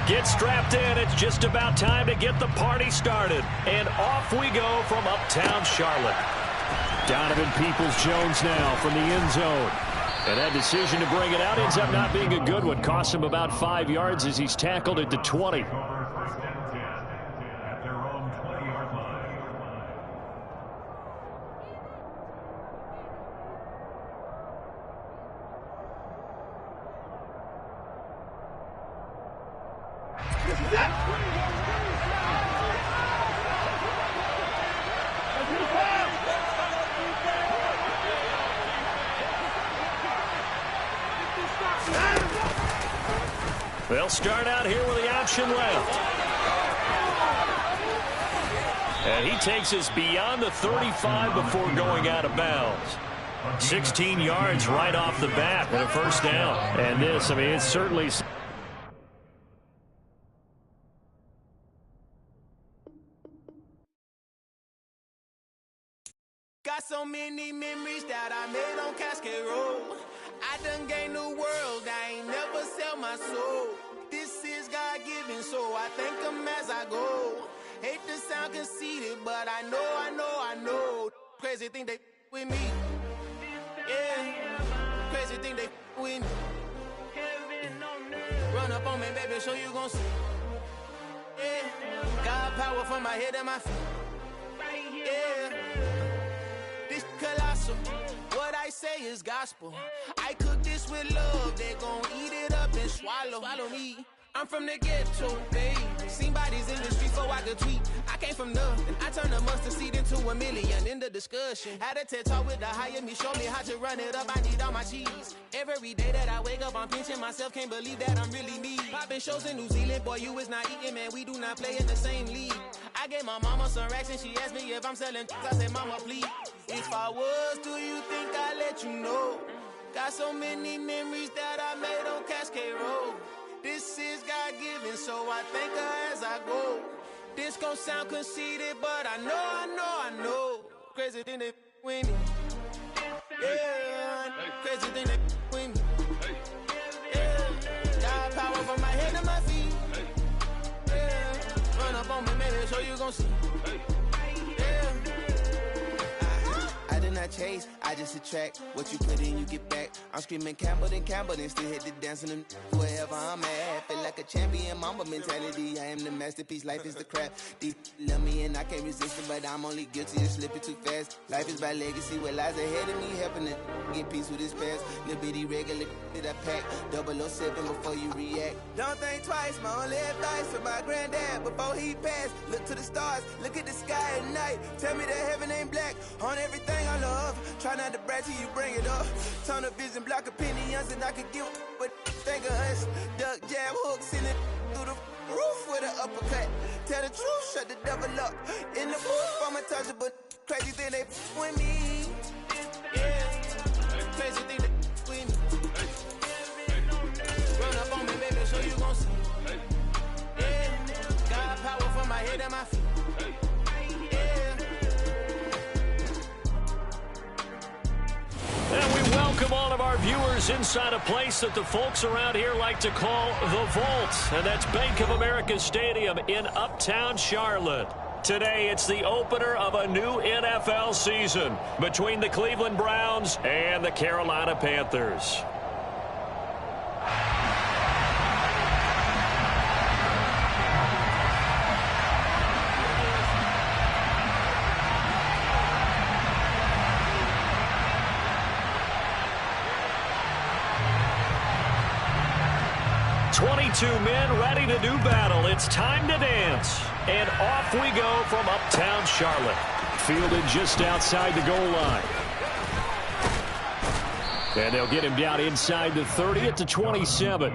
Get strapped in. It's just about time to get the party started. And off we go from uptown Charlotte. Donovan Peoples-Jones now from the end zone. And that decision to bring it out ends up not being a good one. Costs him about 5 yards as he's tackled at the 20. They'll start out here with the option left. And he takes us beyond the 35 before going out of bounds. 16 yards right off the bat and a first down. And this, I mean, it's certainly... Got so many memories that I made on Cascade Road. I done gained the world, I ain't never sell my soul. This is God-given, so I thank him as I go. Hate to sound conceited, but I know. Crazy thing they with me. Yeah, crazy thing they with me. Run up on me, baby, so you gon' see. Yeah, God power from my head and my feet. Yeah. This colossal, what I say is gospel. I cook this with love, they gon' eat it up and swallow me. I'm from the ghetto, babe. Seen bodies in the street before I could tweet. I came from nothing, I turned a mustard seed into a million. In the discussion, had a TED talk with the higher me, show me how to run it up. I need all my cheese. Every day that I wake up, I'm pinching myself, can't believe that I'm really me. Popping shows in New Zealand, boy, you is not eating, man. We do not play in the same league. I gave my mama some racks and she asked me if I'm selling. I said, mama, please. If I was, do you think I'd let you know? Got so many memories that I made on Cascade Road. This is God-given, so I thank her as I go. This gon' sound conceited, but I know. Crazy thing they with me. Yeah, crazy thing they with me. Yeah, got power from my head to my feet. Yeah, run up on me, maybe, so you gon' see. I did not chase, I just attract. What you put in, you get back. I'm screaming Campbell, then still hit the dance on them wherever I'm at. Feel like a champion, mamba mentality. I am the masterpiece, life is the crap. These love me and I can't resist it, but I'm only guilty of slipping too fast. Life is by legacy, what lies ahead of me, helping to get peace with his past. Little bitty regular that I pack, 007 before you react. Don't think twice, my only advice for my granddad before he passed. Look to the stars, look at the sky at night. Tell me that heaven ain't black on everything I love. Try not to brag till you bring it up. Tunnel vision, block opinions, and I could give but think of us. Duck, jab, hooks in it through the roof with an uppercut. Tell the truth, shut the devil up. In the booth, I'm untouchable. Crazy thing they with me. Yeah, crazy thing they with me. Run up on me, baby, so you gon' see. Yeah, got power from my head and my feet. And we welcome all of our viewers inside a place that the folks around here like to call the Vault. And that's Bank of America Stadium in uptown Charlotte. Today, it's the opener of a new NFL season between the Cleveland Browns and the Carolina Panthers. Men ready to do battle. It's time to dance. And off we go from uptown Charlotte. Fielded just outside the goal line. And they'll get him down inside the 30 at the 27.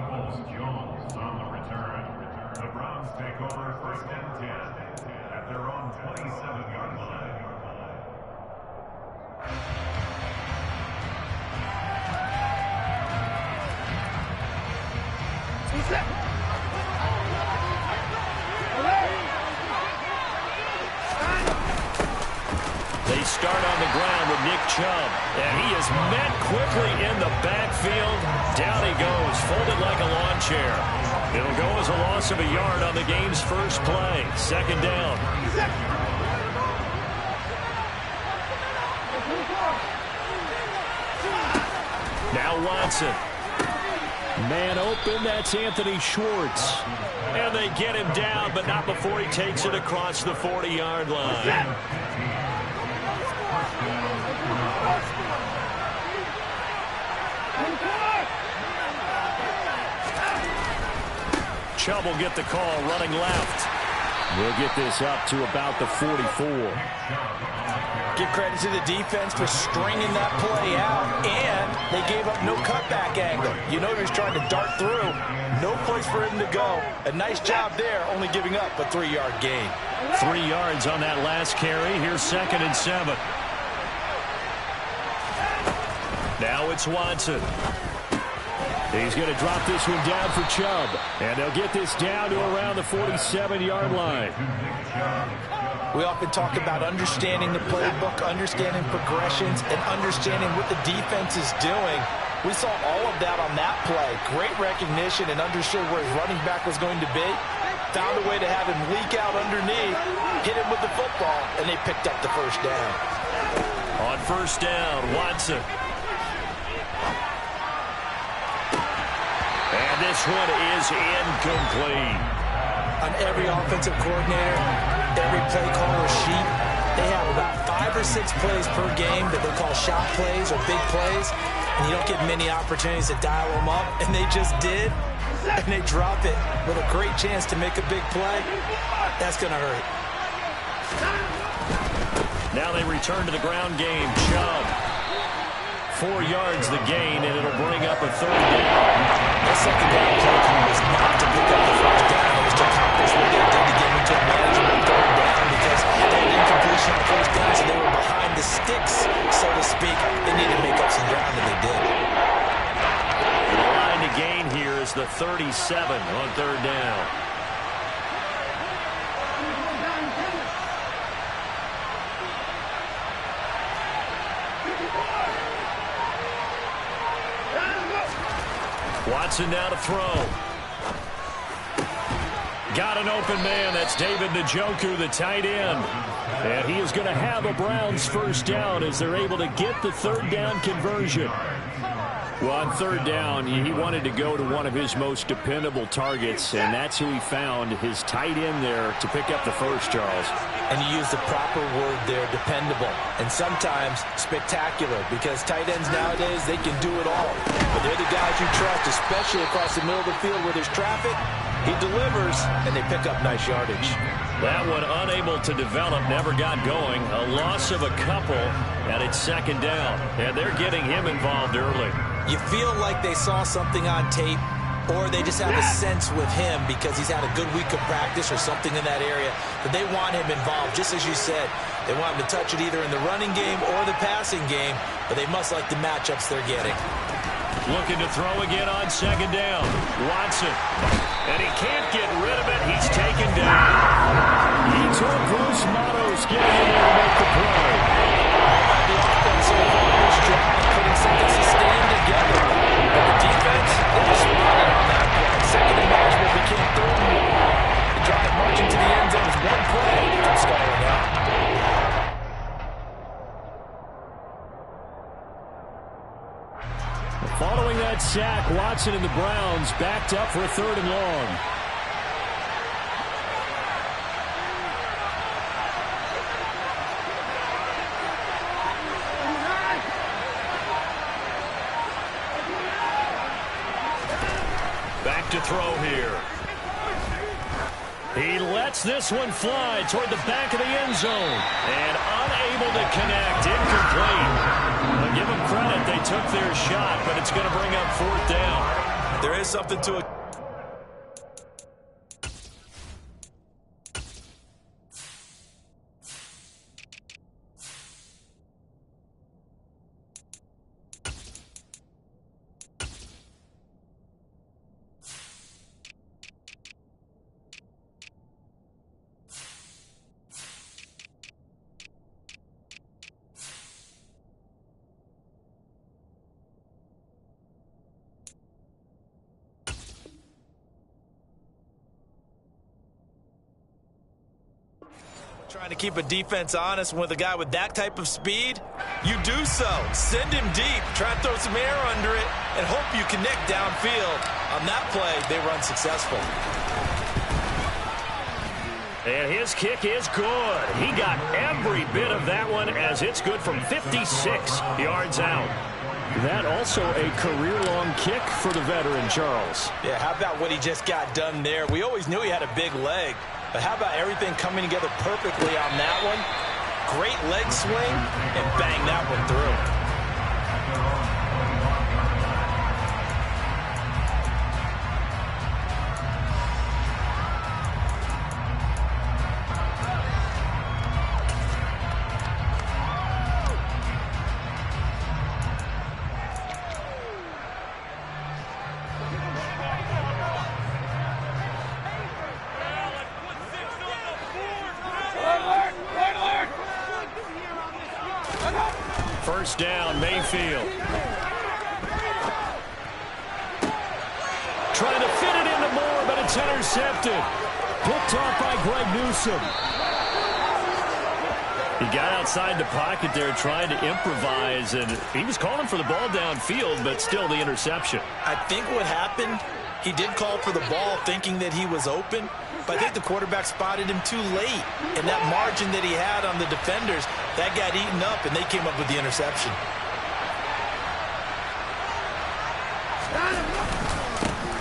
They start on the ground with Nick Chubb. And he is met quickly in the backfield. Down he goes, folded like a lawn chair. It'll go as a loss of a yard on the game's first play. Second down. Now Watson. Man open, that's Anthony Schwartz. And they get him down, but not before he takes it across the 40-yard line. Chubb will get the call running left. We'll get this up to about the 44. Give credit to the defense for stringing that play out, and they gave up no cutback angle. You know he was trying to dart through. No place for him to go. A nice job there, only giving up a 3-yard gain. 3 yards on that last carry. Here's 2nd and 7. Now it's Watson. He's going to drop this one down for Chubb. And they'll get this down to around the 47-yard line. We often talk about understanding the playbook, understanding progressions, and understanding what the defense is doing. We saw all of that on that play. Great recognition and understood where his running back was going to be. Found a way to have him leak out underneath, hit him with the football, and they picked up the first down. On first down, Watson. And this one is incomplete. On every offensive coordinator, every play caller sheet, they have about 5 or 6 plays per game that they call shot plays or big plays, and you don't get many opportunities to dial them up, and they just did, and they drop it with a great chance to make a big play. That's going to hurt. Now they return to the ground game. Chubb. 4 yards the gain, and it'll bring up a 3rd down. The second down play call was not to pick up the first down. It was to accomplish what they did to get into a manageable 3rd down because they had incompletion on first down, so they were behind the sticks, so to speak. They needed to make up some ground, and they did. The line to gain here is the 37 on 3rd down. Watson now to throw. Got an open man. That's David Njoku, the tight end. And he is going to have a Browns first down as they're able to get the 3rd down conversion. Well, on 3rd down, he wanted to go to one of his most dependable targets, and that's who he found, his tight end there, to pick up the first, Charles. And you use the proper word there, dependable, and sometimes spectacular, because tight ends nowadays, they can do it all. But they're the guys you trust, especially across the middle of the field where there's traffic. He delivers, and they pick up nice yardage. That one unable to develop, never got going. A loss of a couple, and it's 2nd down. And they're getting him involved early. You feel like they saw something on tape, or they just have a sense with him because he's had a good week of practice or something in that area, that they want him involved, just as you said. They want him to touch it either in the running game or the passing game, but they must like the matchups they're getting. Looking to throw again on 2nd down. Watson. And he can't get rid of it. He's taken down. He took Bruce Matos getting in there to make the play. The offense so far this drive, putting something sustained together. But the defense, they responded on that play. 2nd and management became 3rd and 1. The drive marching to the end zone is one play from stalling out. Following that sack, Watson and the Browns backed up for a 3rd and long. Back to throw here. He lets this one fly toward the back of the end zone. And unable to connect. Incomplete. But give them credit. They took their shot, but it's going to bring up 4th down. There is something to it. Trying to keep a defense honest with a guy with that type of speed, you do so. Send him deep, try to throw some air under it, and hope you connect downfield. On that play, they run successful. And his kick is good. He got every bit of that one as it's good from 56 yards out. That also a career-long kick for the veteran, Charles. Yeah, how about what he just got done there? We always knew he had a big leg, but how about everything coming together perfectly on that one? Great leg swing, and bang that one through. First down, Mayfield. Trying to fit it into Moore, but it's intercepted. Picked off by Greg Newsome. He got outside the pocket there trying to improvise, and he was calling for the ball downfield, but still the interception. I think what happened, he did call for the ball thinking that he was open, but I think the quarterback spotted him too late. And that margin that he had on the defenders, that got eaten up, and they came up with the interception.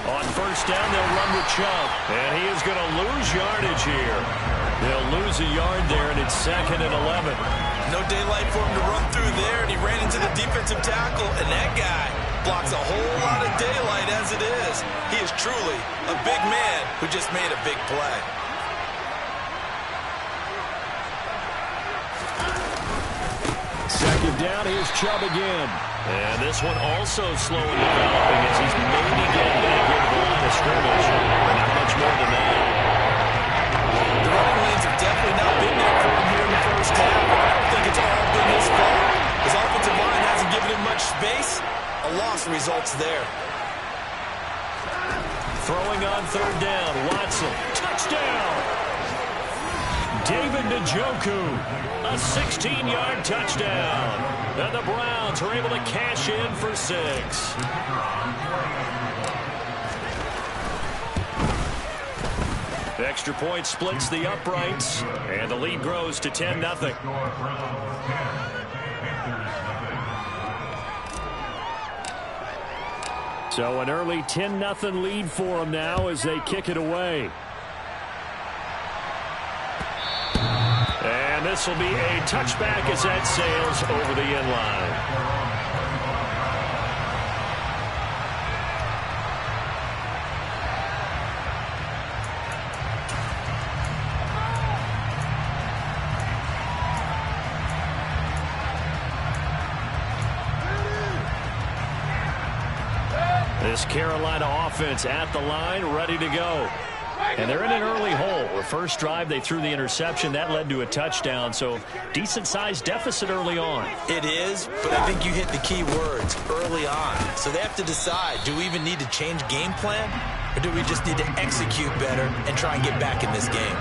On first down, they'll run with Chubb, and he is going to lose yardage here. They'll lose a yard there, and it's 2nd and 11. No daylight for him to run through there, and he ran into the defensive tackle, and that guy blocks a whole lot of daylight as it is. He is truly a big man who just made a big play. Second down, here's Chubb again. And this one also slow in developing as he's maybe getting back into the line of scrimmage. Not much more than that. The running lanes have definitely not been there for him here in the first half. I don't think it's all been his fault. His offensive line hasn't given him much space. A loss results there. Throwing on third down, Watson. Touchdown! David Njoku, a 16-yard touchdown. And the Browns are able to cash in for 6. The extra point splits the uprights, and the lead grows to 10-0. So an early 10-0 lead for them now as they kick it away. And this will be a touchback as that sails over the end line. This Carolina offense at the line, ready to go. And they're in an early hole. The first drive, they threw the interception. That led to a touchdown, so decent-sized deficit early on. It is, but I think you hit the key words, early on. So they have to decide, do we even need to change game plan, or do we just need to execute better and try and get back in this game?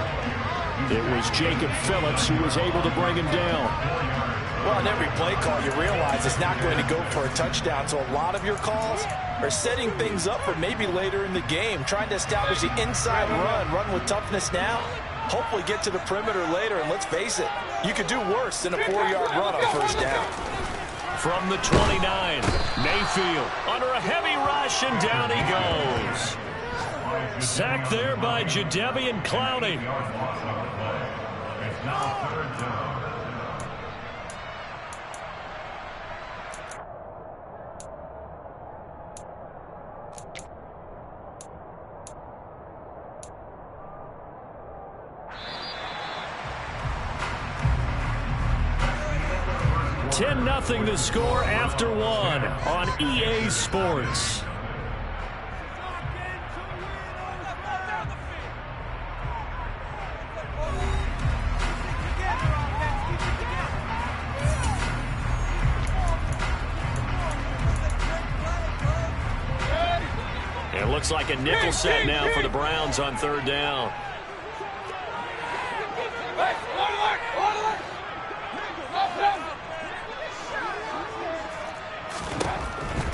It was Jacob Phillips who was able to bring him down. Well, on every play call, you realize it's not going to go for a touchdown, so a lot of your calls are setting things up for maybe later in the game, trying to establish the inside run with toughness now, hopefully get to the perimeter later, and let's face it, you could do worse than a 4-yard run on first down. From the 29, Mayfield under a heavy rush, and down he goes. Sacked there by Jadeveon Clowney. Nothing to score after 1 on EA Sports. It looks like a nickel set now for the Browns on third down.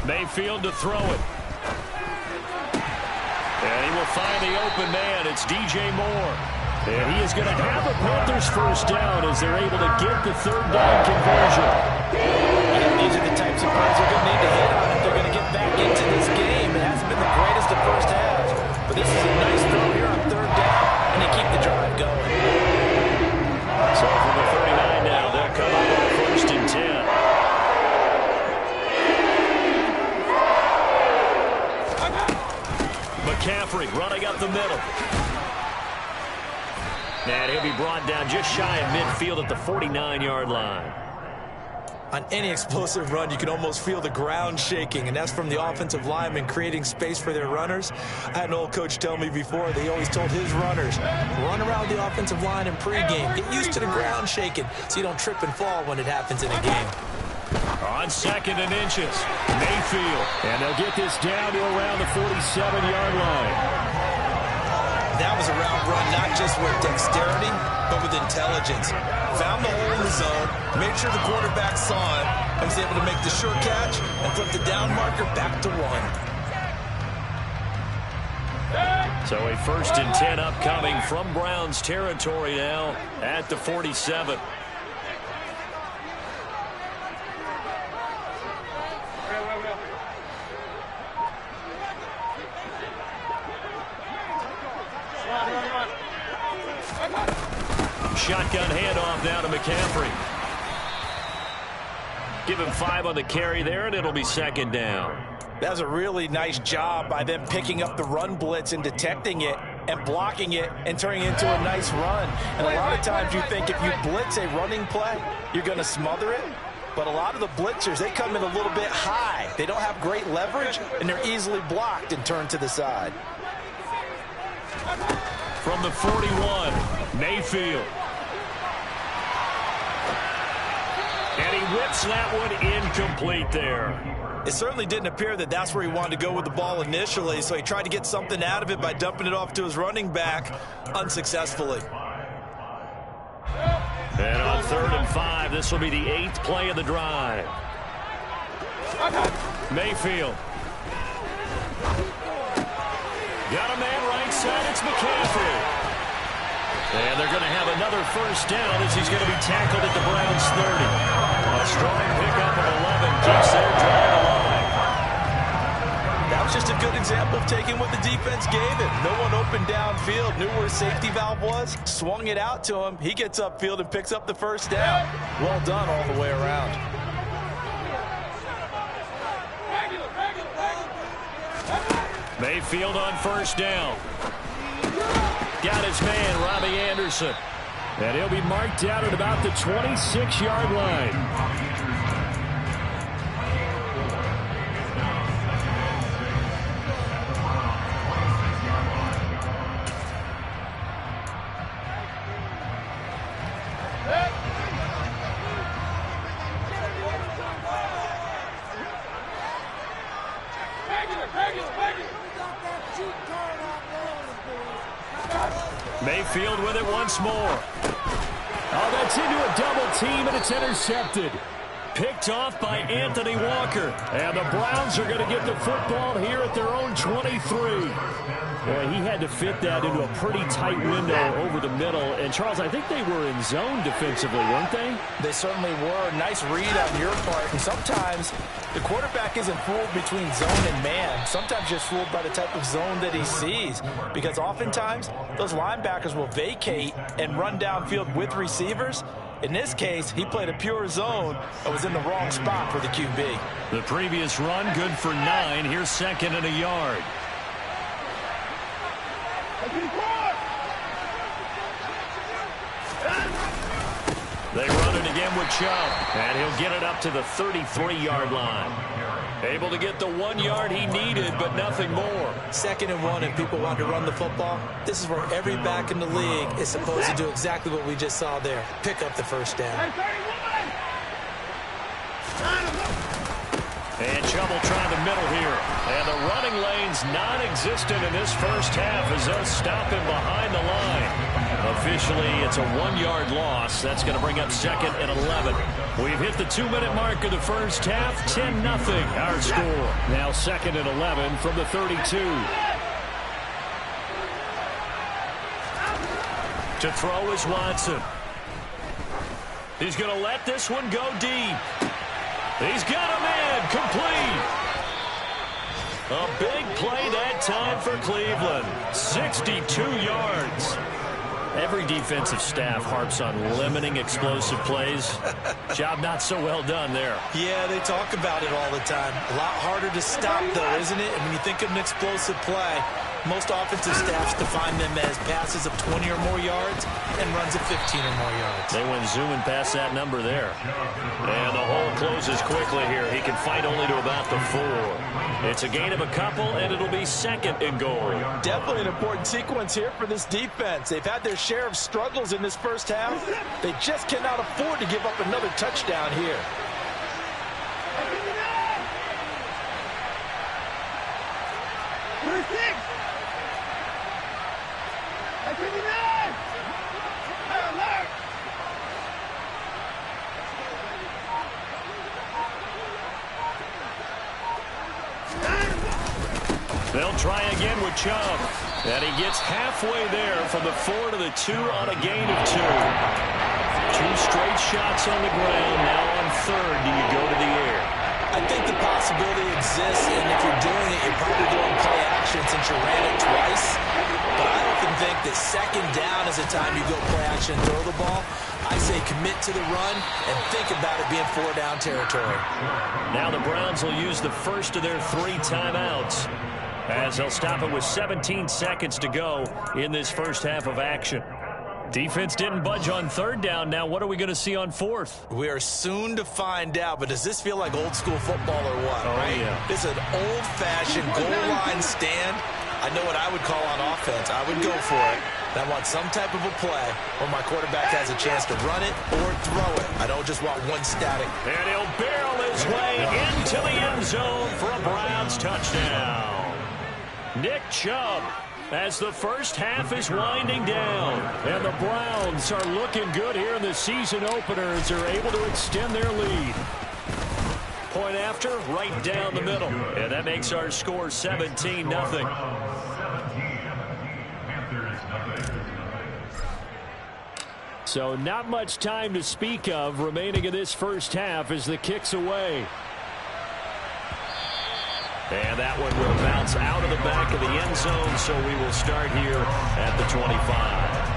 Mayfield to throw it. And he will find the open man. It's DJ Moore. And he is going to have a Panthers first down as they're able to get the third down conversion. And these are the types of plays they're going to need to hit on if they're going to get back into this game. It hasn't been the greatest of first halves, but this is a nice throw here on third down, and they keep the drive going. So from the 39 now, they'll come up on first and 10. McCaffrey running up the middle. And he'll be brought down just shy of midfield at the 49-yard line. On any explosive run, you can almost feel the ground shaking, and that's from the offensive linemen creating space for their runners. I had an old coach tell me before, they always told his runners, run around the offensive line in pregame. Get used to the ground shaking so you don't trip and fall when it happens in a game. On second and inches, Mayfield. And they'll get this down to around the 47-yard line. That was a route run, not just with dexterity, but with intelligence. Found the hole in the zone, made sure the quarterback saw it, and was able to make the short catch and flip the down marker back to 1. So a first and 10 upcoming from Browns territory now at the 47. Shotgun handoff now to McCaffrey. Give him 5 on the carry there, and it'll be second down. That was a really nice job by them picking up the run blitz and detecting it and blocking it and turning it into a nice run. And a lot of times you think if you blitz a running play, you're going to smother it. But a lot of the blitzers, they come in a little bit high. They don't have great leverage, and they're easily blocked and turned to the side. From the 41, Mayfield. And he whips that one incomplete there. It certainly didn't appear that that's where he wanted to go with the ball initially, so he tried to get something out of it by dumping it off to his running back unsuccessfully. And on 3rd and 5, this will be the 8th play of the drive. Mayfield. Got a man right side, it's McCaffrey. And they're going to have another first down as he's going to be tackled at the Browns 30. A strong pickup of 11 keeps their drive alive. That was just a good example of taking what the defense gave him. No one open downfield, knew where his safety valve was, swung it out to him. He gets upfield and picks up the first down. Well done all the way around. Mayfield on first down. Got his man, Robbie Anderson. And he'll be marked out at about the 26-yard line. Mayfield with it once more. Oh, that's into a double team, and it's intercepted. Picked off by Anthony Walker. And the Browns are going to get the football here at their own 23. Boy, he had to fit that into a pretty tight window over the middle. And, Charles, I think they were in zone defensively, weren't they? They certainly were. Nice read on your part. And sometimes the quarterback isn't fooled between zone and man. Sometimes just fooled by the type of zone that he sees. Because oftentimes, those linebackers will vacate and run downfield with receivers. In this case, he played a pure zone and was in the wrong spot for the QB. The previous run, good for 9. Here's 2nd and a yard. They run it again with Chubb, and he'll get it up to the 33-yard line. Able to get the 1 yard he needed, but nothing more. 2nd and 1, and people want to run the football. This is where every back in the league is supposed to do exactly what we just saw there. Pick up the first down. And Chubb will try the middle here. And the running lane's non-existent in this first half as they'll stop him behind the line. Officially, it's a 1-yard loss. That's going to bring up 2nd and 11. We've hit the 2-minute mark of the first half. 10-0 our score. Now 2nd and 11 from the 32. To throw is Watson. He's going to let this one go deep. He's got a man complete. A big play that time for Cleveland. 62 yards. Every defensive staff harps on limiting explosive plays. Job not so well done there. Yeah, they talk about it all the time. A lot harder to stop, though, isn't it? And when you think of an explosive play, most offensive staffs define them as passes of 20 or more yards and runs of 15 or more yards. They went zooming past that number there. And the hole closes quickly here. He can fight only to about the 4. It's a gain of a couple, and it'll be 2nd and goal. Definitely an important sequence here for this defense. They've had their share of struggles in this first half. They just cannot afford to give up another touchdown here. They'll try again with Chubb. And he gets halfway there from the 4 to the 2 on a gain of 2. 2 straight shots on the ground. Now on 3rd, do you go to the air? I think the possibility exists, and if you're doing it, you're probably going play action since you ran it twice. But I often think that 2nd down is the time you go play action and throw the ball. I say commit to the run and think about it being 4-down territory. Now the Browns will use the first of their 3 timeouts, as they'll stop it with 17 seconds to go in this first half of action. Defense didn't budge on 3rd down. Now what are we going to see on 4th? We are soon to find out, but does this feel like old school football or what, right? Yeah. This is an old-fashioned goal line stand. I know what I would call on offense. I would go for it. I want some type of a play where my quarterback has a chance to run it or throw it. I don't just want one static. And he'll barrel his way into the end zone for a Browns touchdown. Nick Chubb, as the first half is winding down. And the Browns are looking good here in the season opener as they're able to extend their lead. Point after, right down the middle. And that makes our score 17-0. So not much time to speak of remaining in this first half as the kick's away. And that one will bounce out of the back of the end zone, so we will start here at the 25.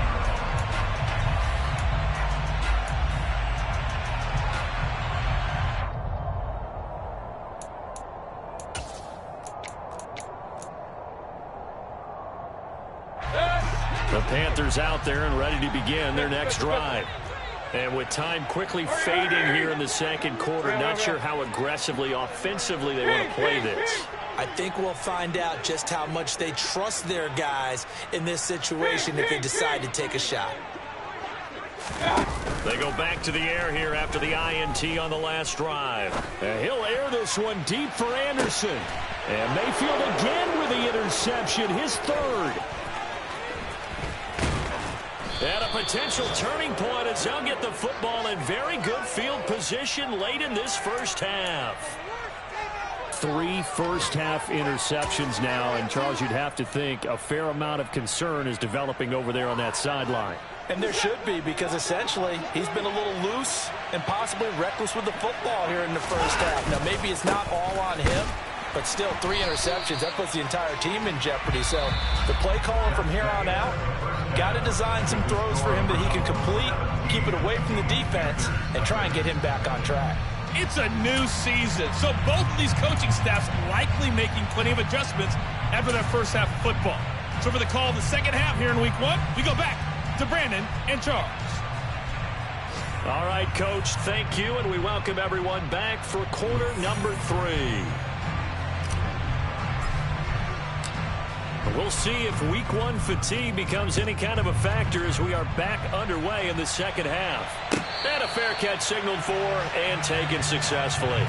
The Panthers out there and ready to begin their next drive. And with time quickly fading here in the second quarter, not sure how aggressively, offensively they want to play this. I think we'll find out just how much they trust their guys in this situation if they decide to take a shot. They go back to the air here after the INT on the last drive. And he'll air this one deep for Anderson. And Mayfield again with the interception, his 3rd. And a potential turning point as they'll get the football in very good field position late in this first half. 3 first-half interceptions now, and Charles, you'd have to think a fair amount of concern is developing over there on that sideline. And there should be, because essentially he's been a little loose and possibly reckless with the football here in the first half. Now, maybe it's not all on him, but still 3 interceptions. That puts the entire team in jeopardy. So the play calling from here on out, got to design some throws for him that he can complete, keep it away from the defense, and try and get him back on track. It's a new season, so both of these coaching staffs likely making plenty of adjustments after their first half of football. So for the call of the second half here in week 1, we go back to Brandon and Charles. All right, Coach, thank you, and we welcome everyone back for quarter number 3. We'll see if week 1 fatigue becomes any kind of a factor as we are back underway in the second half. And a fair catch signaled for and taken successfully.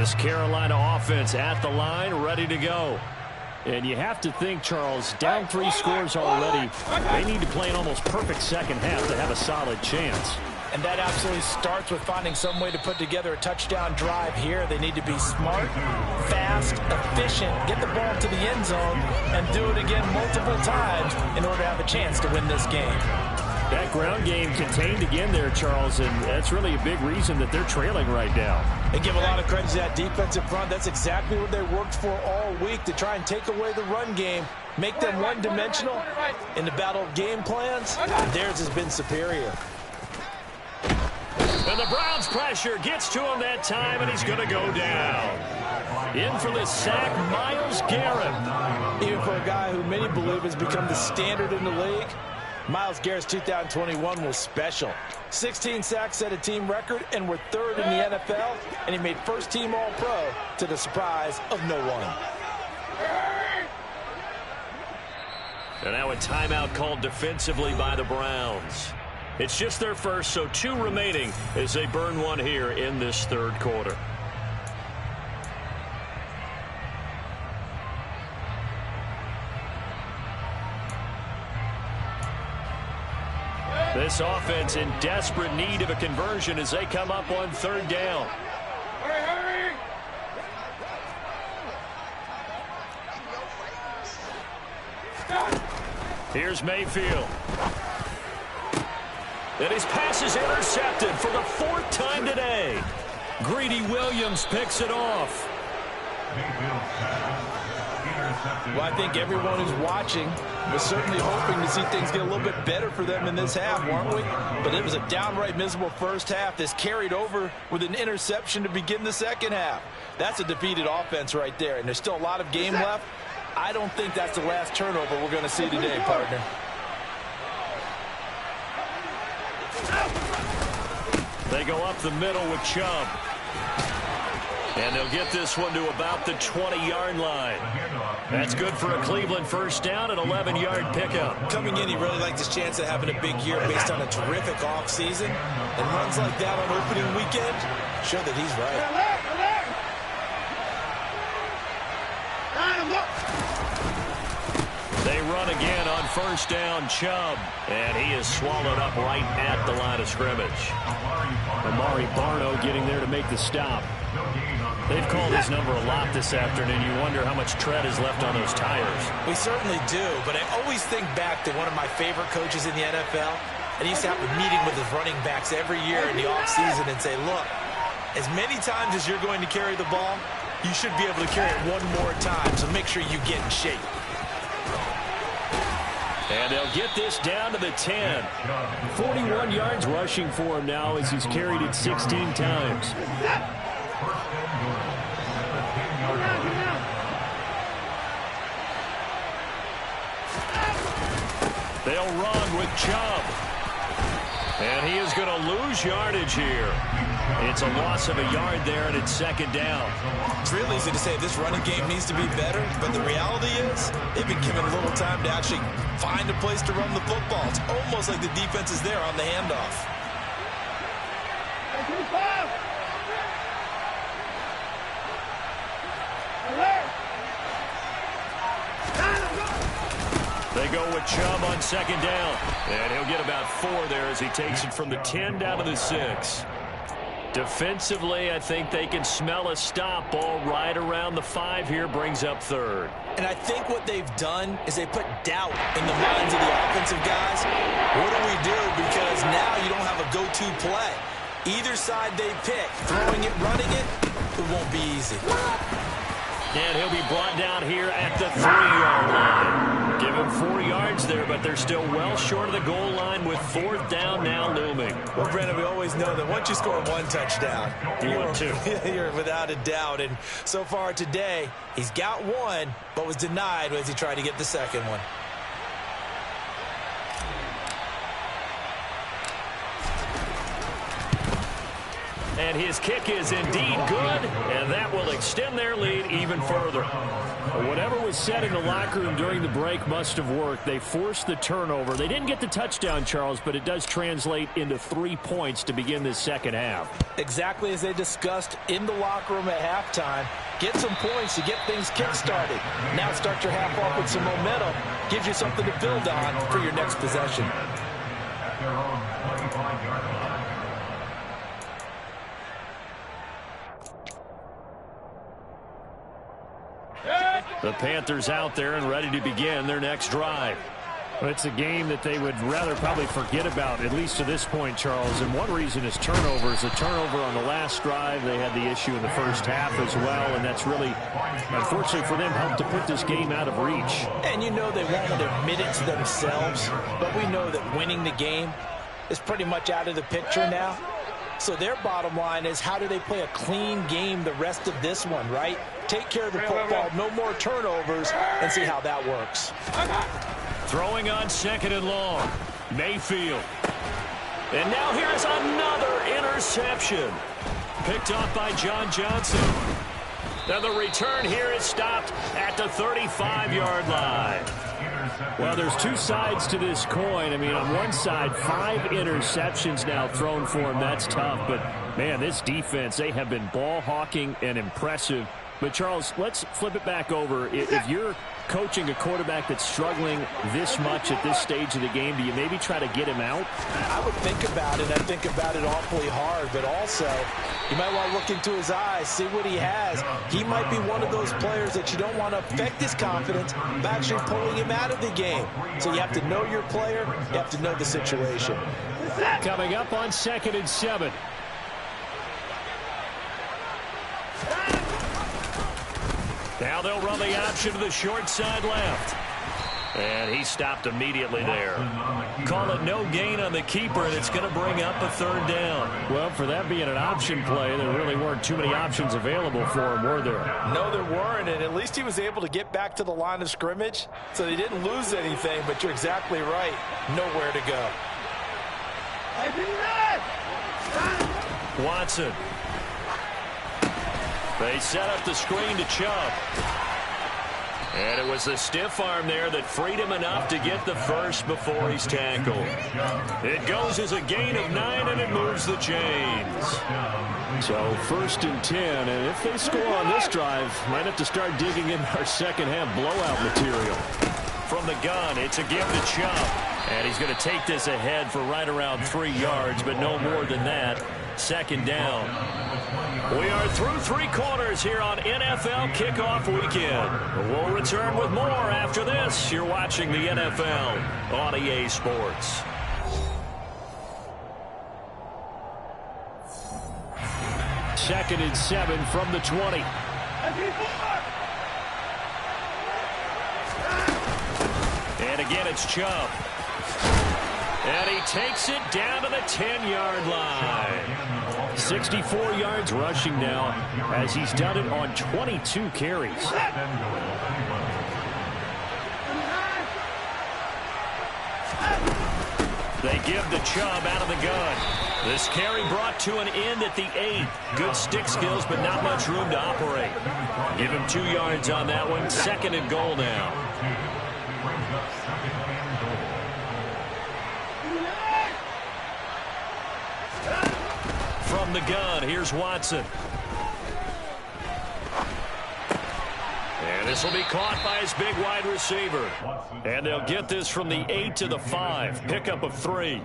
this Carolina offense at the line, ready to go. And you have to think, Charles, down 3 scores already, they need to play an almost perfect second half to have a solid chance. And that absolutely starts with finding some way to put together a touchdown drive here. They need to be smart, fast, efficient, get the ball to the end zone, and do it again multiple times in order to have a chance to win this game. That ground game contained again there, Charles, and that's really a big reason that they're trailing right now. They give a lot of credit to that defensive front. That's exactly what they worked for all week, to try and take away the run game, make them one-dimensional. In the battle of game plans, theirs has been superior. And the Browns' pressure gets to him that time, and he's going to go down. In for the sack, Myles Garrett. Even for a guy who many believe has become the standard in the league, Myles Garrett's 2021 was special. 16 sacks set a team record, and we're 3rd in the NFL, and he made first-team All-Pro to the surprise of no one. And now a timeout called defensively by the Browns. It's just their first, so 2 remaining as they burn one here in this 3rd quarter. This offense in desperate need of a conversion as they come up on 3rd down. Hurry! Here's Mayfield. And his pass is intercepted for the 4th time today. Greedy Williams picks it off. Well, I think everyone who's watching was certainly hoping to see things get a little bit better for them in this half, weren't we? But it was a downright miserable first half. This carried over with an interception to begin the second half. That's a defeated offense right there, and there's still a lot of game left. I don't think that's the last turnover we're going to see today, partner. They go up the middle with Chubb. And they'll get this one to about the 20-yard line. That's good for a Cleveland first down, an 11-yard pickup. Coming in, he really liked his chance of having a big year based on a terrific offseason. And runs like that on opening weekend show that he's right. They run again on first down, Chubb. And he is swallowed up right at the line of scrimmage. Amari Barno getting there to make the stop. They've called his number a lot this afternoon. You wonder how much tread is left on those tires. We certainly do, but I always think back to one of my favorite coaches in the NFL. And he used to have a meeting with his running backs every year in the offseason and say, look, as many times as you're going to carry the ball, you should be able to carry it one more time, so make sure you get in shape. And they'll get this down to the 10. 41 yards rushing for him now as he's carried it 16 times. They'll run with Chubb. And he is going to lose yardage here. It's a loss of a yard there, and it's 2nd down. It's real easy to say this running game needs to be better, but the reality is they've been given a little time to actually find a place to run the football. It's almost like the defense is there on the handoff. They go with Chubb on 2nd down. And he'll get about 4 there as he takes it from the 10 down to the 6. Defensively, I think they can smell a stop. Ball right around the 5 here, brings up 3rd. And I think what they've done is they put doubt in the minds of the offensive guys. What do we do? Because now you don't have a go-to play. Either side they pick, throwing it, running it, it won't be easy. And he'll be brought down here at the 3-yard line. Give him 4 yards there, but they're still well short of the goal line with 4th down now looming. Well, Brandon, we always know that once you score 1 touchdown, you're without a doubt. And so far today, he's got 1, but was denied as he tried to get the second one. And his kick is indeed good, and that will extend their lead even further. Whatever was said in the locker room during the break must have worked. They forced the turnover. They didn't get the touchdown, Charles, but it does translate into 3 points to begin this second half. Exactly as they discussed in the locker room at halftime. Get some points to get things kick-started. Now start your half off with some momentum. Gives you something to build on for your next possession. The Panthers out there and ready to begin their next drive. Well, it's a game that they would rather probably forget about, at least to this point, Charles. And one reason is turnovers. A turnover on the last drive. They had the issue in the first half as well, and that's really, unfortunately for them, helped to put this game out of reach. And you know they won't admit it to themselves, but we know that winning the game is pretty much out of the picture now. So their bottom line is, how do they play a clean game the rest of this one, right? Take care of the football, no more turnovers, and see how that works. Throwing on 2nd and long. Mayfield. And now here's another interception. Picked off by John Johnson. Now the return here is stopped at the 35-yard line. Well, there's two sides to this coin. I mean, on one side, 5 interceptions now thrown for him. That's tough. But, man, this defense, they have been ball hawking and impressive. But, Charles, let's flip it back over. If you're coaching a quarterback that's struggling this much at this stage of the game, do you maybe try to get him out? I would think about it. I think about it awfully hard. But also, you might want to look into his eyes, see what he has. He might be one of those players that you don't want to affect his confidence by actually pulling him out of the game. So you have to know your player. You have to know the situation. Coming up on 2nd and 7. Now they'll run the option to the short side left. And he stopped immediately there. Call it no gain on the keeper, and it's going to bring up a 3rd down. Well, for that being an option play, there really weren't too many options available for him, were there? No, there weren't, and at least he was able to get back to the line of scrimmage, so they didn't lose anything, but you're exactly right. Nowhere to go. Watson. They set up the screen to Chubb. And it was the stiff arm there that freed him enough to get the first before he's tackled. It goes as a gain of 9, and it moves the chains. So 1st and 10, and if they score on this drive, might have to start digging in our second half blowout material. From the gun, it's a give to Chubb. And he's going to take this ahead for right around 3 yards, but no more than that. 2nd down. We are through 3 quarters here on NFL Kickoff Weekend. We'll return with more after this. You're watching the NFL on EA Sports. Second and 7 from the 20. And again, it's Chubb. And he takes it down to the 10-yard line. 64 yards rushing now as he's done it on 22 carries. They give the Chubb out of the gun. This carry brought to an end at the 8. Good stick skills, but not much room to operate. Give him 2 yards on that one. 2nd and goal now. From the gun, here's Watson. And this will be caught by his big wide receiver. And they'll get this from the 8 to the 5. Pickup of 3.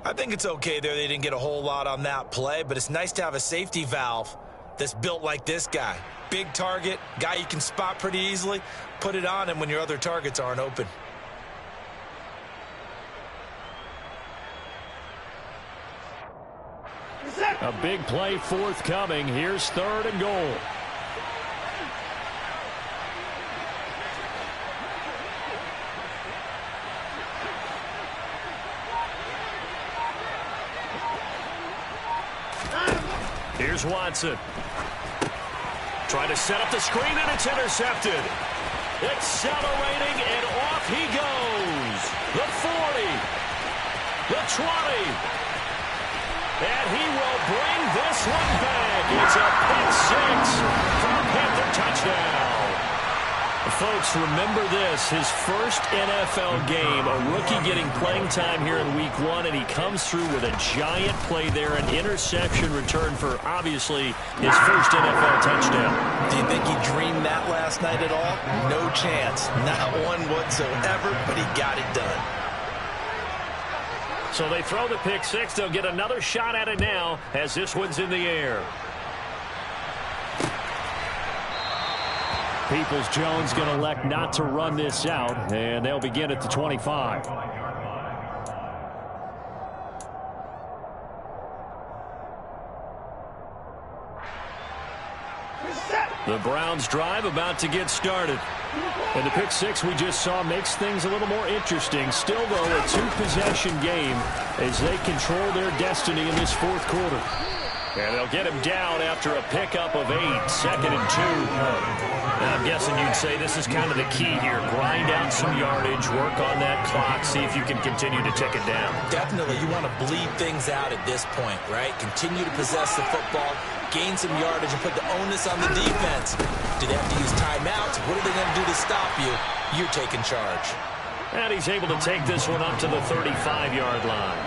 I think it's okay there. They didn't get a whole lot on that play, but it's nice to have a safety valve that's built like this guy. Big target, guy you can spot pretty easily. Put it on him when your other targets aren't open. A big play forthcoming. Here's 3rd and goal. Here's Watson. Trying to set up the screen, and it's intercepted. Accelerating, and off he goes. The 40. The 20. And he will bring this one back. It's a pick six for a Panther touchdown. Folks, remember this, his first NFL game, a rookie getting playing time here in week 1, and he comes through with a giant play there, an interception return for, obviously, his first NFL touchdown. Do you think he dreamed that last night at all? No chance. Not one whatsoever, but he got it done. So they throw the pick six. They'll get another shot at it now as this one's in the air. Peoples-Jones going to elect not to run this out, and they'll begin at the 25. The Browns drive about to get started. And the pick six we just saw makes things a little more interesting. Still, though, a two-possession game as they control their destiny in this fourth quarter. And they'll get him down after a pickup of 8, 2nd and 2. And I'm guessing you'd say this is kind of the key here. Grind out some yardage, work on that clock, see if you can continue to tick it down. Definitely. You want to bleed things out at this point, right? Continue to possess the football, gain some yardage, and put the onus on the defense. Do they have to use timeouts? What are they going to do to stop you? You're taking charge. And he's able to take this one up to the 35-yard line.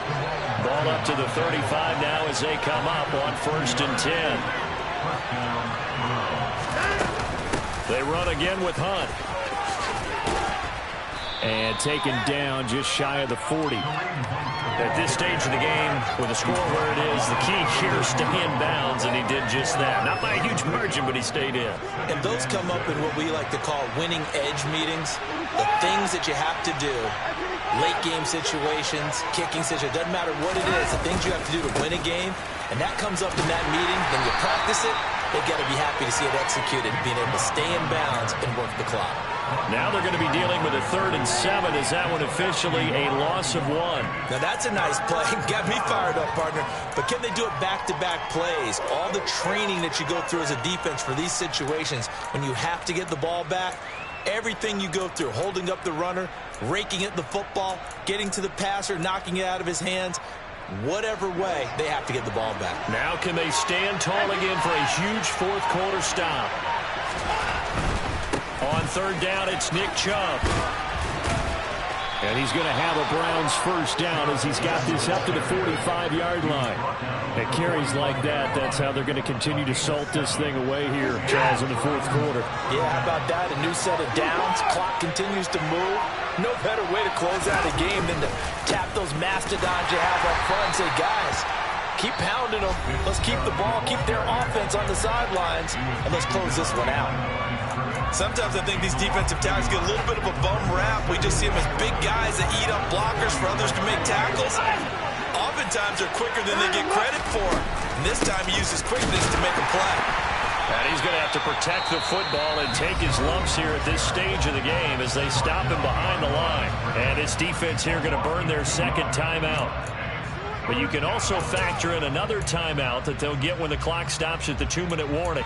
Ball up to the 35 now as they come up on 1st and 10. They run again with Hunt. And taken down just shy of the 40. At this stage of the game, with the score where it is, the key here is stay in bounds, and he did just that. Not by a huge margin, but he stayed in. And those come up in what we like to call winning edge meetings. The things that you have to do, late game situations, kicking situations, doesn't matter what it is, the things you have to do to win a game, and that comes up in that meeting, then you practice it, they've got to be happy to see it executed, being able to stay in bounds and work the clock. Now they're going to be dealing with a 3rd and 7. Is that one officially a loss of 1? Now that's a nice play. Got me fired up, partner. But can they do it back-to-back plays? All the training that you go through as a defense for these situations, when you have to get the ball back, everything you go through, holding up the runner, raking at the football, getting to the passer, knocking it out of his hands, whatever way, they have to get the ball back. Now can they stand tall again for a huge fourth quarter stop? On 3rd down, it's Nick Chubb. And he's going to have a Browns first down as he's got this up to the 45-yard line. At carries like that, that's how they're going to continue to salt this thing away here, Charles, in the fourth quarter. Yeah, how about that? A new set of downs. Clock continues to move. No better way to close out a game than to tap those mastodons you have up front and say, guys, keep pounding them. Let's keep the ball, keep their offense on the sidelines, and let's close this one out. Sometimes I think these defensive tackles get a little bit of a bum rap. We just see them as big guys that eat up blockers for others to make tackles. Oftentimes they're quicker than they get credit for. And this time he uses quickness to make a play. And he's going to have to protect the football and take his lumps here at this stage of the game as they stop him behind the line. And this defense here going to burn their 2nd timeout. But you can also factor in another timeout that they'll get when the clock stops at the 2-minute warning.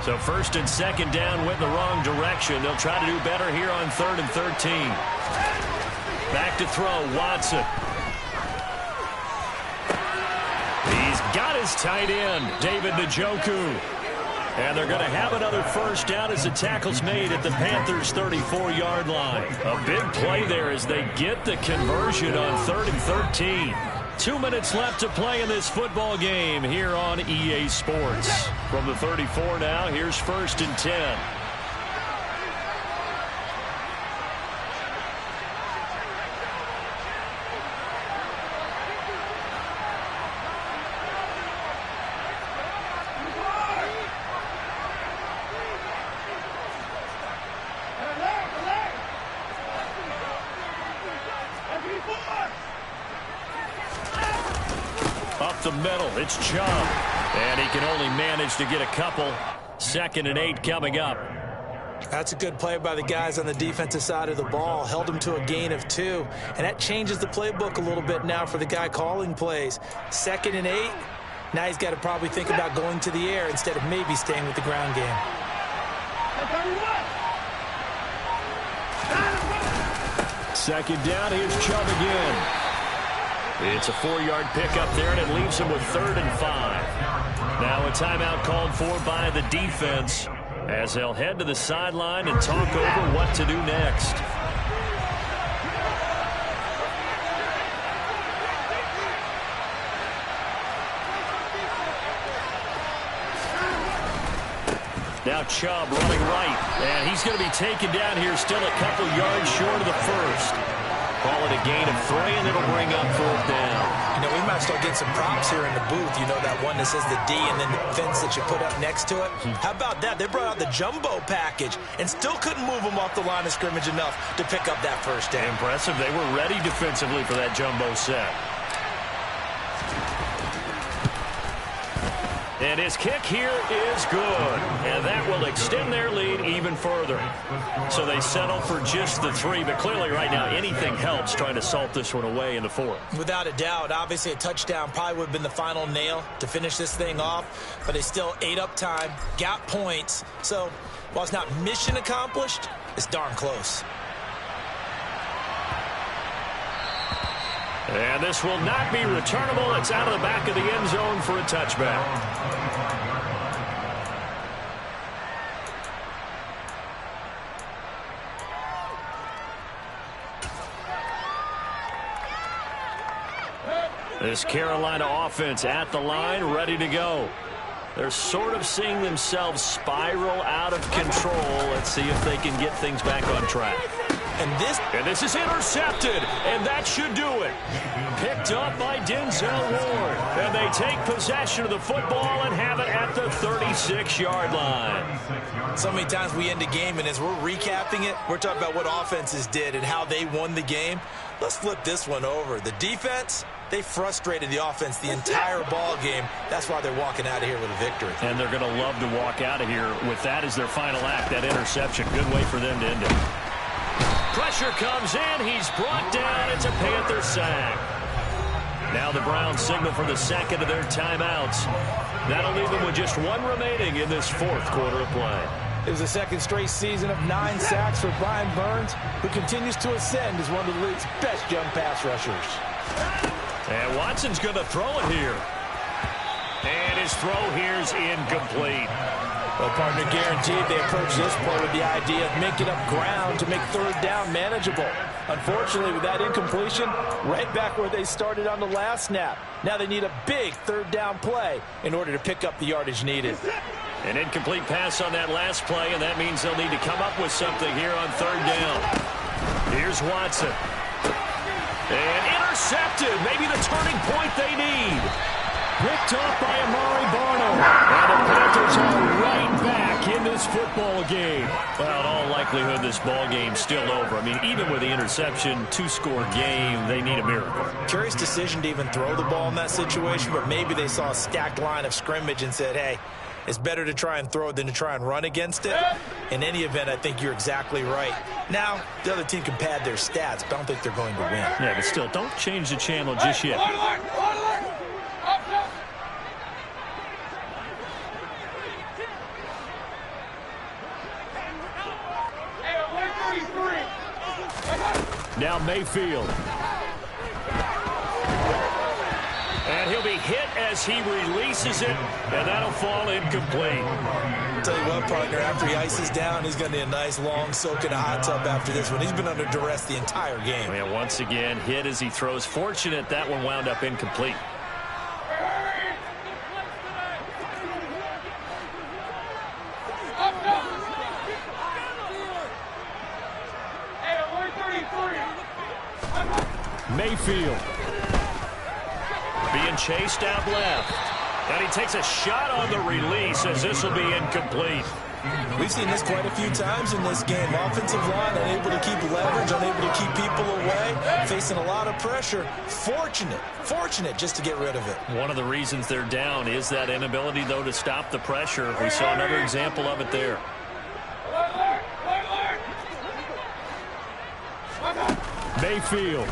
So 1st and 2nd down went in the wrong direction. They'll try to do better here on 3rd and 13. Back to throw, Watson. He's got his tight end, David Njoku. And they're going to have another first down as the tackle's made at the Panthers' 34-yard line. A big play there as they get the conversion on 3rd and 13. 2 minutes left to play in this football game here on EA Sports. From the 34 now, here's 1st and 10. up the middle. It's Chubb. And he can only manage to get a couple. 2nd and 8 coming up. That's a good play by the guys on the defensive side of the ball. Held them to a gain of 2. And that changes the playbook a little bit now for the guy calling plays. 2nd and 8. Now he's got to probably think about going to the air instead of maybe staying with the ground game. 2nd down, here's Chubb again. It's a 4-yard pickup there, and it leaves him with 3rd and 5. Now a timeout called for by the defense as they'll head to the sideline and talk over what to do next. Now Chubb running right, and he's going to be taken down here still a couple yards short of the first. Call it a gain of 3, and it'll bring up 4th down. You know, we might start getting some props here in the booth. You know, that one that says the D and then the fence that you put up next to it? How about that? They brought out the jumbo package and still couldn't move them off the line of scrimmage enough to pick up that first down. Impressive. They were ready defensively for that jumbo set. And his kick here is good. And that will extend their lead even further. So they settle for just the 3. But clearly right now anything helps trying to salt this one away in the 4th. Without a doubt. Obviously a touchdown probably would have been the final nail to finish this thing off. But they still ate up time, got points. So while it's not mission accomplished, it's darn close. And this will not be returnable. It's out of the back of the end zone for a touchback. This Carolina offense at the line, ready to go. They're sort of seeing themselves spiral out of control. Let's see if they can get things back on track. And this is intercepted, and that should do it. Picked up by Denzel Ward. And they take possession of the football and have it at the 36-yard line. So many times we end a game, and as we're recapping it, we're talking about what offenses did and how they won the game. Let's flip this one over. The defense, they frustrated the offense the entire ball game. That's why they're walking out of here with a victory. And they're going to love to walk out of here with that as their final act, that interception. Good way for them to end it. Pressure comes in. He's brought down. It's a Panther sack. Now the Browns signal for the 2nd of their timeouts. That'll leave them with just 1 remaining in this 4th quarter of play. It was the 2nd straight season of 9 sacks for Brian Burns, who continues to ascend as one of the league's best young pass rushers. And Watson's going to throw it here. And his throw here's incomplete. Well, partner, guaranteed they approach this play with the idea of making up ground to make 3rd down manageable. Unfortunately, with that incompletion, right back where they started on the last snap. Now they need a big 3rd down play in order to pick up the yardage needed. An incomplete pass on that last play, and that means they'll need to come up with something here on 3rd down. Here's Watson. And intercepted. Maybe the turning point they need. Picked off by Amari Barno. And the Panthers are right back in this football game. Well, in all likelihood, this ball game's still over. I mean, even with the interception, 2-score game, they need a miracle. Curious decision to even throw the ball in that situation, but maybe they saw a stacked line of scrimmage and said, hey, it's better to try and throw than to try and run against it. In any event, I think you're exactly right. Now, the other team can pad their stats, but I don't think they're going to win. Yeah, but still, don't change the channel just yet. Now Mayfield. And he'll be hit as he releases it, and that'll fall incomplete. Tell you what, partner, after he ices down, he's going to need a nice long soak in a hot tub after this one. He's been under duress the entire game. And once again, hit as he throws. Fortunate that one wound up incomplete. Mayfield being chased out left. And he takes a shot on the release as this will be incomplete. We've seen this quite a few times in this game. Offensive line unable to keep leverage, unable to keep people away, facing a lot of pressure. Fortunate just to get rid of it. One of the reasons they're down is that inability, though, to stop the pressure. We saw another example of it there. Mayfield.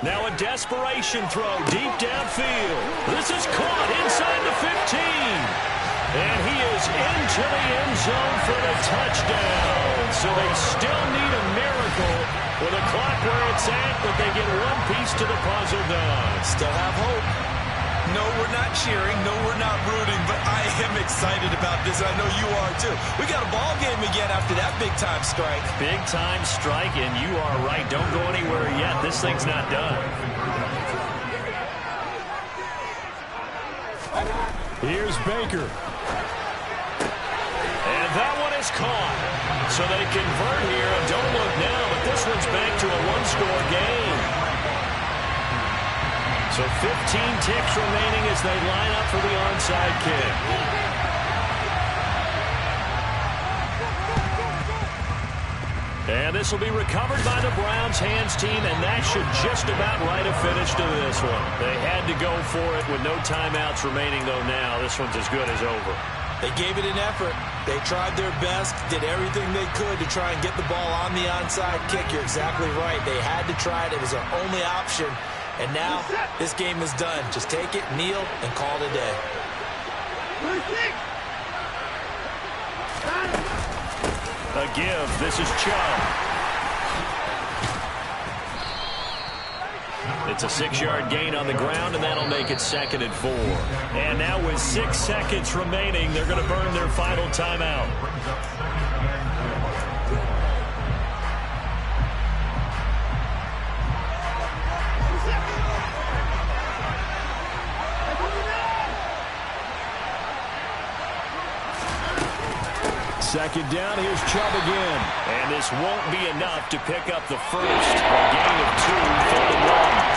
Now a desperation throw deep downfield. This is caught inside the 15. And he is into the end zone for the touchdown. So they still need a miracle with a clock where it's at, but they get one piece to the puzzle done. Still have hope. No, we're not cheering. No, we're not rooting, but I am excited about this, and I know you are too. We got a ball game again after that big-time strike. Big-time strike, and you are right. Don't go anywhere yet. This thing's not done. Here's Baker. And that one is caught. So they convert here. And don't look now, but this one's back to a one-score game. So 15 ticks remaining as they line up for the onside kick. And this will be recovered by the Browns hands team, and that should just about write a finish to this one. They had to go for it with no timeouts remaining, though now this one's as good as over. They gave it an effort. They tried their best, did everything they could to try and get the ball on the onside kick. You're exactly right. They had to try it. It was their only option. And now this game is done. Just take it, kneel, and call it a day. A give. This is Chubb. It's a 6-yard gain on the ground, and that'll make it 2nd and 4. And now with 6 seconds remaining, they're going to burn their final timeout. Second down, here's Chubb again. And this won't be enough to pick up the first. A gain of 2, 3rd and 1.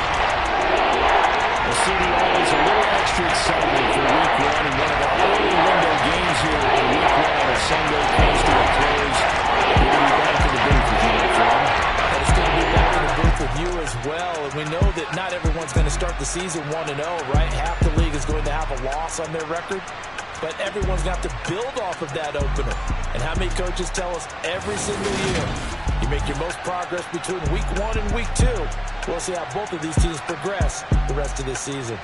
The city always a little extra excitement for week 1, and one of the early window games here in week 1 as Sunday comes to a close. We're going to be back in the booth with you, my friend. It's going to be back in the booth with you as well. And we know that not everyone's going to start the season 1-0, right? Half the league is going to have a loss on their record. But everyone's going to have to build off of that opener. And how many coaches tell us every single year, you make your most progress between week 1 and week 2. We'll see how both of these teams progress the rest of this season.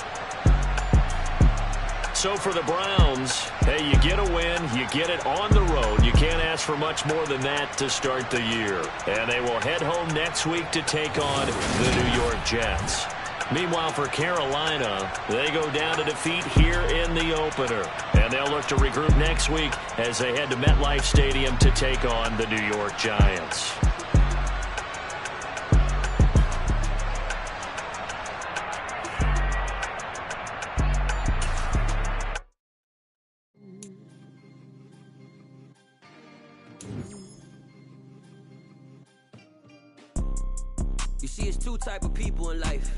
So for the Browns, hey, you get a win, you get it on the road. You can't ask for much more than that to start the year. And they will head home next week to take on the New York Jets. Meanwhile, for Carolina, they go down to defeat here in the opener. And they'll look to regroup next week as they head to MetLife Stadium to take on the New York Giants. You see, it's two type of people in life.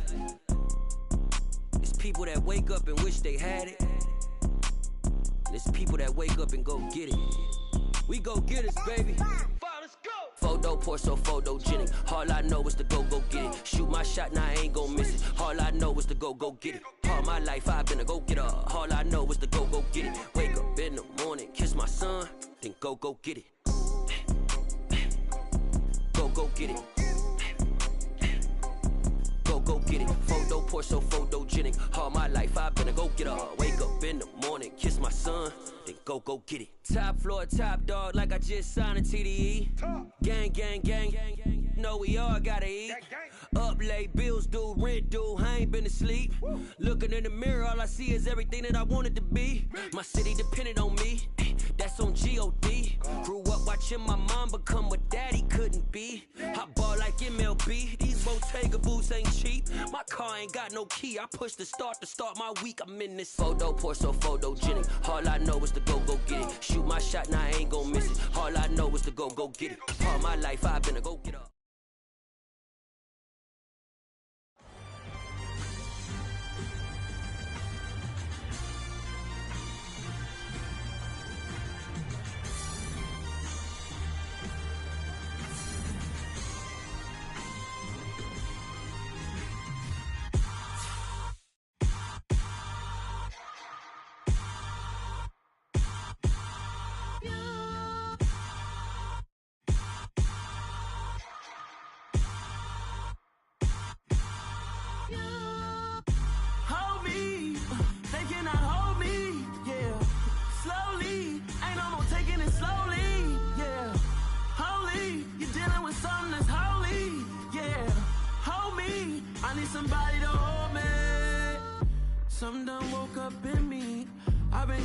It's people that wake up and wish they had it. And it's people that wake up and go get it. We go get it, baby. Let's go. Photo pour so photogenic. All I know is to go get it. Shoot my shot, now I ain't gon' miss it. All I know is to go get it. All my life I've been a go-getter. All I know is to go get it. Wake up in the morning, kiss my son, then go get it. Go get it. Go get it. Photo pour so photogenic. All my life I've been a go-getter. Wake up in the morning, kiss my son, then go get it. Top floor, top dog, like I just signed a TDE. Gang, gang, gang, gang, gang. Know we all gotta eat. Up late, bills due, rent due, I ain't been asleep. Looking in the mirror, all I see is everything that I wanted to be. My city depended on me, that's on G.O.D. Grew up watching my mom become what daddy couldn't be. I ball like MLB, these Bottega boots ain't cheap. My car ain't got no key, I push the start to start my week. I'm in this photo pour so photogenic. All I know is to go get it. Shoot my shot, now I ain't gon' miss it. All I know is to go get it. All my life I've been a go-getter.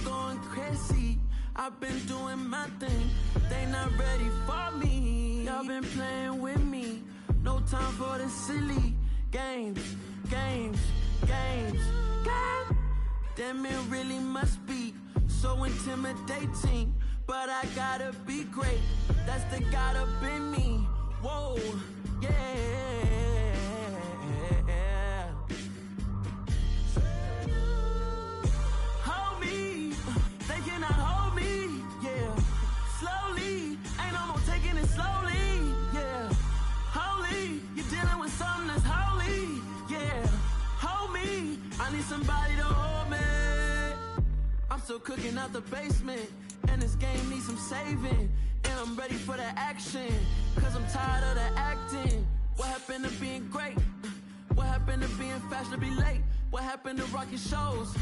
I'm going crazy. I've been doing my thing. They not ready for me. Y'all been playing with me. No time for the silly games. Damn, it really must be so intimidating. But I gotta be great. That's the God up in me. Whoa, yeah. Hold me. They cannot hold me. Yeah. Slowly. Ain't no more taking it slowly. Yeah. Holy. You're dealing with something that's holy. Yeah. Hold me. I need somebody to hold me. I'm still cooking out the basement. And this game needs some saving. And I'm ready for the action. Cause I'm tired of the acting. What happened to being great? What happened to being fashionably late? What happened to rocking shows?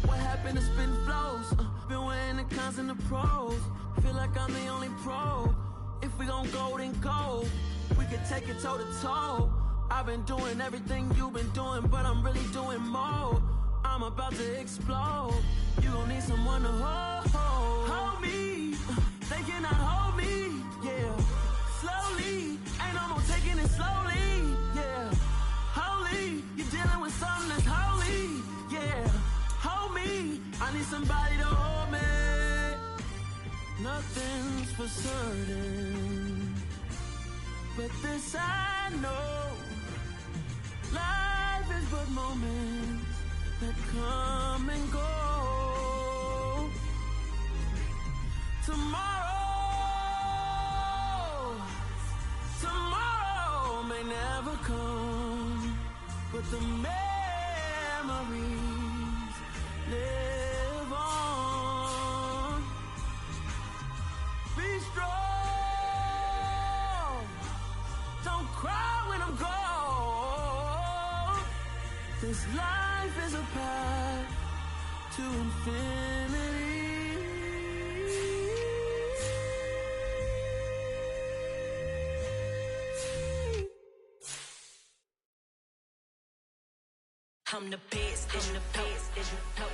What happened to spitting flows? Been wearing the cons and the pros. Feel like I'm the only pro. If we gon' go, then go. We could take it toe to toe. I've been doing everything you've been doing, but I'm really doing more. I'm about to explode. You gon' need someone to hold me. They cannot hold me. Yeah. Slowly. Ain't no more taking it slowly. Yeah. Holy. You're dealing with something that's holy. Yeah. Hold me. I need somebody to hold me. Nothing's for certain, but this I know. Life is but moments that come and go. Tomorrow may never come, but the memories live on. Be strong, don't cry when I'm gone. This life is a path to infinity. I'm the best, I'm the best, as you know.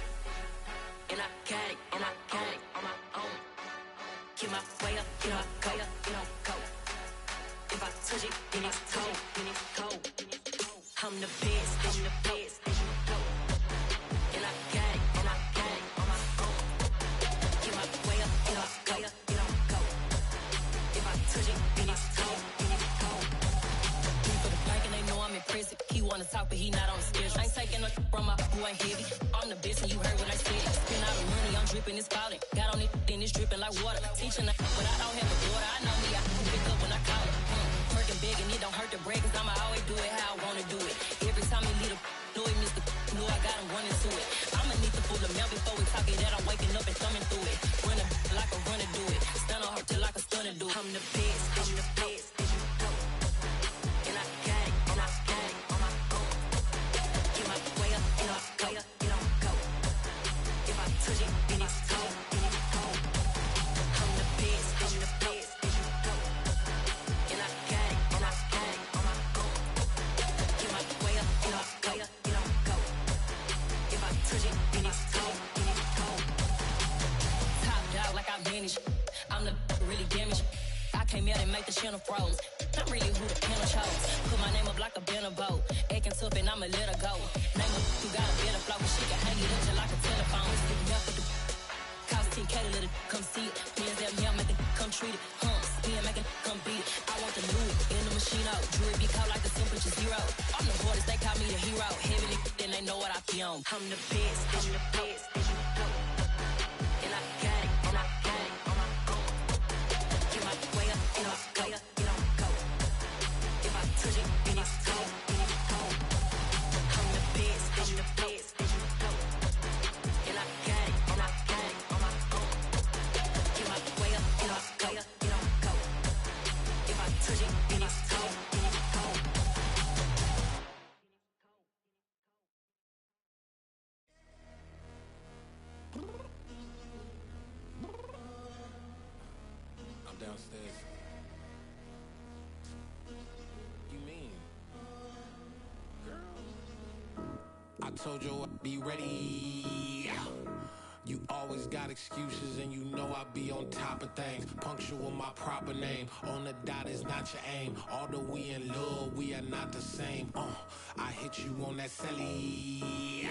And I got it, and I got it on my own. Get my way up, get my go, get on go. If I touch it, then it's cold, then it's cold. I'm the best, as you know. And I got it, and I got it on my own. Get my way up, get my go, get on go. If I touch it, then it's cold, then it's cold. For the blank and they know I'm impressive. He wanna talk, but he not on the schedule. I ain't taking no from my who ain't heavy. I'm the best and you heard what I said. Spend all the money, I'm dripping, it's falling. Got on it, then it's dripping like water. Teaching but I don't have a daughter. I know me, I can pick up when I call it. Working big and it don't hurt to break, cause I'ma always do it how I wanna do it. Every time he lead a know he missed the know I got him running to it. I'ma need to pull the mail before we talk it that I'm waking up and thumbing through it. Run like a runner do it. Stand on her till like a stunner do it. I'm the best, I'm the best. And I got it, and I got it on my own. Get my way up, and I go, get on go. If I touch it, then it's cold, then it's cold. I'm the best, I'm the best. And I got it, and I got it on my own. Get my way up, and I go, get on go. If I touch it, then it's cold, then it's cold. Top dog like I manage. I'm the really damaged. I came out and make the channel froze. I'm really who the panel chose. Put my name up like a banner boat. Acting tough and I'ma let her go. Name her who got a better flow, but she can hang it up just like a telephone. Let's get me up with the cost 10K to let it come see it. Hands down here, make it come treat it. Spin, make it come beat it. I want the Louis in the machine out. Jewelry be caught like the temperature zero. I'm the hardest, they call me the hero. Heavily, then they know what I be on. I'm the best, I'm the best. And I got it, and I got it on my own. Get my way up, and I go, get on go. If I touch it, then it's cold, then it's cold. I'm the best, I'm the best. And I got it, and I got it on my own. Get my way up, and I go, get on go. If I touch it, then it's cold, then it's cold. I'm downstairs. You mean? Girl, I told you I'd be ready. You always always got excuses, and you know I be on top of things. Punctual with my proper name. On the dot is not your aim. Although we in love, we are not the same. I hit you on that celly.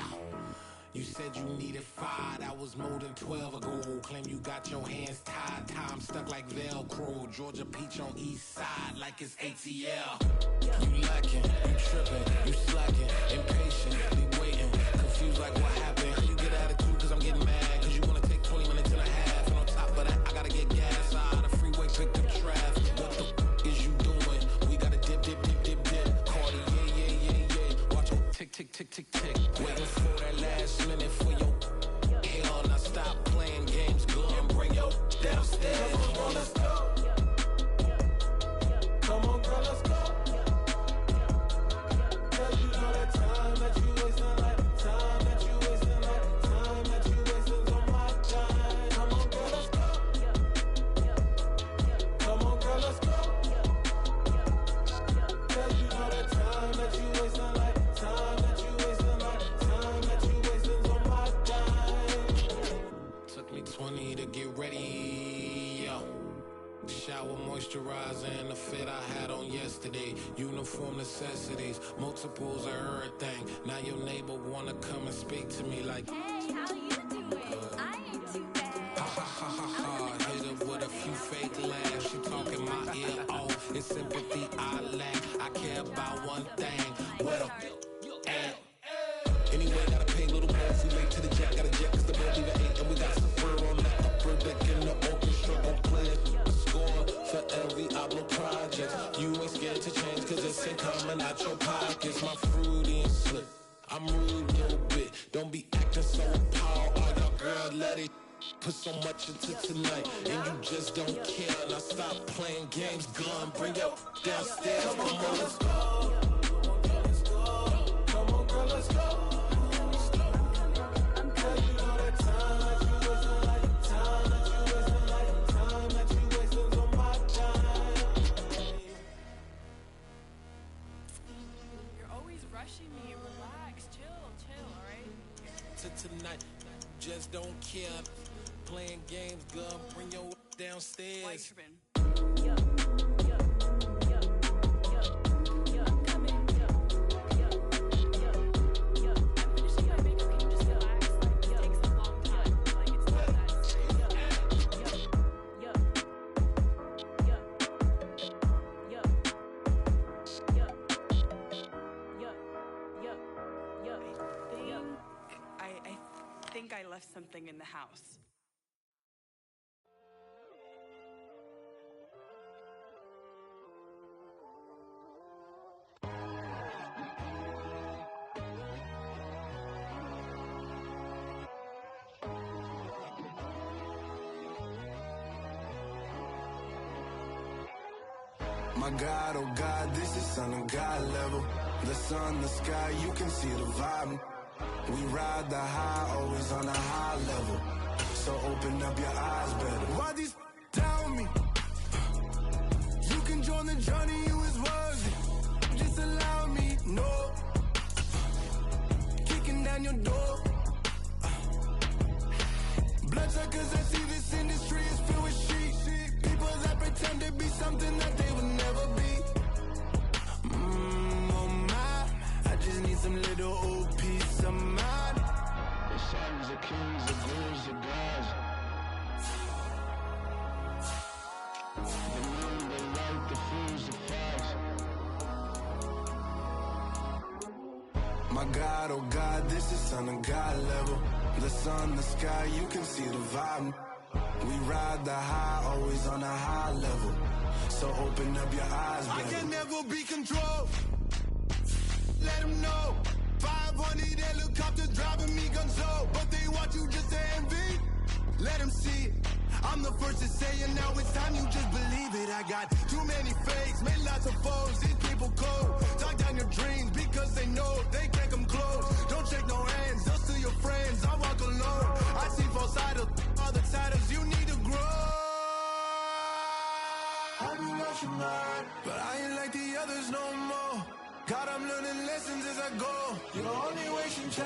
You said you needed 5, that was more than 12 ago. Claim you got your hands tied, time stuck like Velcro. Georgia Peach on east side like it's ATL. You lacking, you tripping, you slacking, impatient, be waiting, confused like what happened. You get attitude cause I'm getting mad, cause you wanna take 20 minutes and a half. And on top of that, I gotta get gas out of the freeway, picked up traffic. What the is you doing? We gotta dip, dip, dip, dip, dip. Cardi, yeah. Watch your tick, tick, tick, tick, tick. Waiting for that last minute for your hell. Now stop playing games, go and bring your downstairs. Come on, let's go. Come on, girl, let's go. Cause you know that time that you wasting, like time that you wasting, like time that you wasting on my time. Come on, girl, let's go. Come on, girl, let's go. Cause you know that time that you wasting, like time that you wasting, like time that you wasting on my time. Took me 20 to get ready, yo. Shower, moisturizer, and the fit I had on yesterday. Uniform necessities, multiples of everything. Now your neighbor wanna come and speak to me like, hey, how you doing? I ain't too bad. ha ha ha ha ha. Hit her with a few fake laughs. She talking my ear off. It's sympathy I lack. I care about one thing. What a at. Anyway, gotta pay a little more. If we late to the jet, gotta jet cause the boat leave at 8. And we got some fur on that upper deck in the orchestra. Gon' play a score for every Oblo project. You ain't scared to change cause it's ain't coming out your pockets. My fruity and slip. I'm rude a little bit. Don't be acting so appalled. Oh, y'all girl, let it put so much into tonight. And you just don't care. Now stop playing games. Gun, bring your downstairs. Come on, let's go. Come on, girl, let's go. Rushing me, relax, chill, all right? To tonight, just don't care. Playing games, girl, bring your downstairs. Why you tripping? I'm coming. I'm finishing my makeup. Can you just relax? Like, it takes a long time. Like, it's not that serious. I think I left something in the house. My God, oh God, this is son of God level. The sun, the sky, you can see the vibe. We ride the high, always on a high level. So open up your eyes better. Why these down me? You can join the journey, you is worthy. Just allow me, no. Kicking down your door. Bloodsuckers, I see this industry is filled with sheep. People that pretend to be something that they would never be. Oh my, I just need some little old peace of mind. The sons of kings, the ghouls, the gods. The moon, the light, the fools, the facts. My God, oh God, this is son of God level. The sun, the sky, you can see the vibe. We ride the high, always on a high level. So open up your eyes, baby. I can never be controlled. Let them know. 500 helicopters driving me gonzo. But they want you just to envy. Let them see it. I'm the first to say it, now it's time you just believe it. I got too many fakes, made lots of foes. These people cold. Talk down your dreams because they know they can't come close. Don't shake no hands, just to your friends. I walk alone. I see false idols, all the titles. You need to grow. I've been rushing hard, but I ain't like the others no more. God, I'm learning lessons as I go. You're only wasting time.